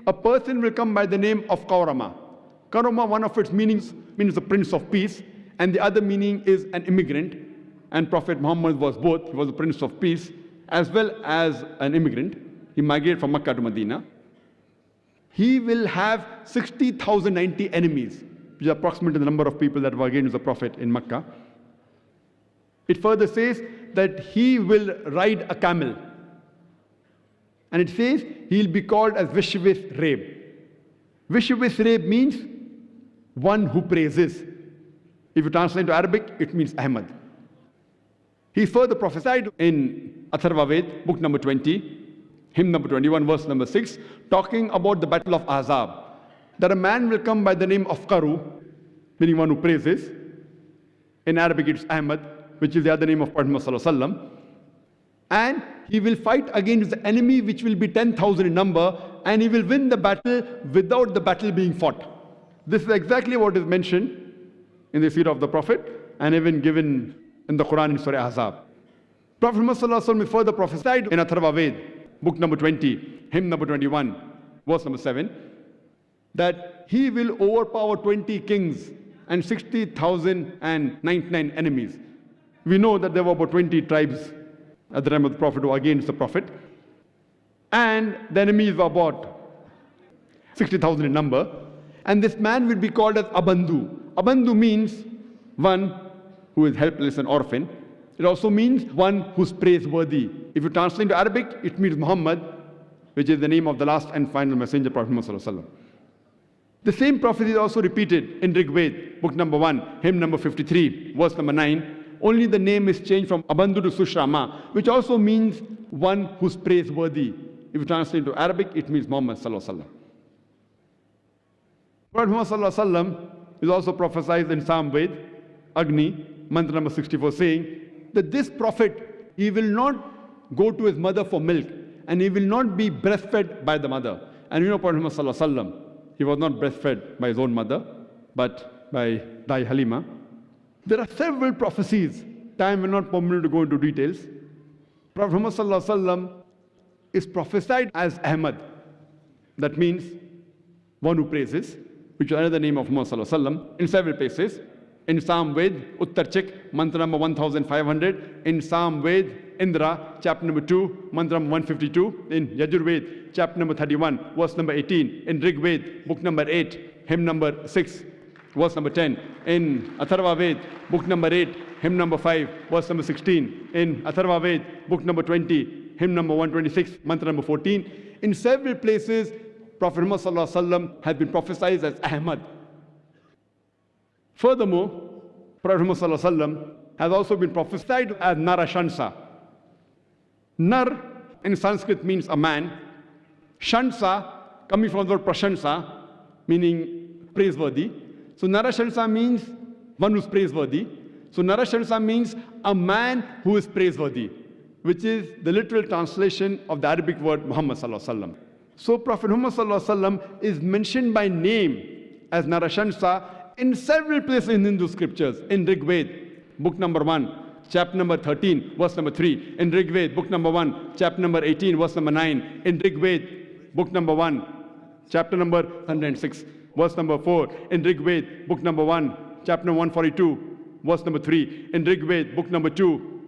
a person will come by the name of Kaurama. Kaurama, one of its meanings means the Prince of Peace, and the other meaning is an immigrant. And Prophet Muhammad was both. He was the Prince of Peace as well as an immigrant. He migrated from Makkah to Medina. He will have 60,090 enemies, which is approximately the number of people that were against the Prophet in Makkah. It further says that he will ride a camel. And it says he'll be called as Vishwith Reb. Vishwith Reb means one who praises. If you translate into Arabic, it means Ahmad. He further prophesied in Atharva Ved, book number 20, hymn number 21, verse number 6, talking about the battle of Ahzab, that a man will come by the name of Qaru, meaning one who praises. In Arabic, it's Ahmad, which is the other name of Prophet Muhammad Sallallahu Alaihi Wasallam. And he will fight against the enemy, which will be 10,000 in number, and he will win the battle without the battle being fought. This is exactly what is mentioned in the seerah of the Prophet, and even given in the Quran in Surah Ahzab. Prophet Muhammad Sallallahu Alaihi Wasallam further prophesied in Atharva Ved, book number 20, hymn number 21, verse number 7, that he will overpower 20 kings and 60,099 enemies. We know that there were about 20 tribes at the time of the Prophet who were against the Prophet. And the enemies were about 60,000 in number. And this man will be called as Abandhu. Abandhu means one who is helpless and orphan. It also means one who's praiseworthy. If you translate into Arabic, it means Muhammad, which is the name of the last and final messenger, Prophet Muhammad Sallallahu Alaihi Wasallam. The same prophecy is also repeated in Rig Ved, book number 1, hymn number 53, verse number 9. Only the name is changed from Abandhu to Sushrama, which also means one who's praiseworthy. If you translate into Arabic, it means Muhammad Sallallahu Alaihi Wasallam. Prophet Muhammad Sallallahu Alaihi Wasallam is also prophesied in Sam Ved, Agni, mantra number 64, saying that this prophet, he will not go to his mother for milk, and he will not be breastfed by the mother. And you know Prophet Muhammad Sallallahu Alaihi Wasallam, he was not breastfed by his own mother, but by Dai Halima. There are several prophecies. Time will not permit me to go into details. Prophet Muhammad Sallallahu Alaihi Wasallam is prophesied as Ahmad. That means one who praises, which is another name of Muhammad Sallallahu Alaihi Wasallam, in several places. In Sam Ved, Uttar Chik, mantra number 1500. In Sam Ved, Indra, chapter number 2, mantra number 152. In Yajur Ved, chapter number 31, verse number 18. In Rig Ved, book number 8, hymn number 6, verse number 10. In Atharva Ved, book number 8, hymn number 5, verse number 16. In Atharva Ved, book number 20, hymn number 126, mantra number 14. In several places, Prophet Muhammad Sallallahu Alaihi Wasallam has been prophesied as Ahmad. Furthermore, Prophet Muhammad Sallallahu Alaihi Wasallam has also been prophesied as Narashansa. Nar in Sanskrit means a man. Shansa, coming from the word Prashansa, meaning praiseworthy. So Narashansa means one who's praiseworthy. So Narashansa means a man who is praiseworthy, which is the literal translation of the Arabic word Muhammad Sallallahu Alaihi Wasallam. So Prophet Muhammad Sallallahu Alaihi Wasallam is mentioned by name as Narashansa in several places in Hindu scriptures. In Rig Ved, book number 1, chapter number 13, verse number 3. In Rig Ved, book number 1, chapter number 18, verse number 9. In Rig Ved, book number 1, chapter number 106, verse number 4. In Rig Ved, book number 1, chapter number 142, verse number 3. In Rig Ved, book number 2,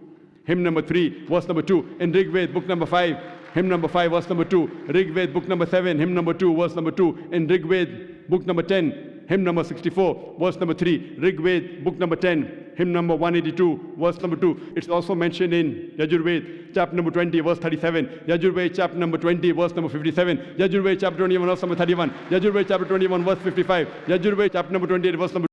hymn number 3, verse number 2. In Rig Ved, book number 5, hymn number 5, verse number 2. Rig Ved, book number 7, hymn number 2, verse number 2. In Rig Ved, book number 10, hymn number 64, verse number 3. Rig Ved, book number 10, hymn number 182, verse number 2. It's also mentioned in Yajur Ved, chapter number 20, verse 37. Yajur Ved, chapter number 20, verse number 57. Yajur Ved, chapter 21, verse number 31. Yajur Ved, chapter 21, verse 55. Yajur Ved, chapter number 28, verse number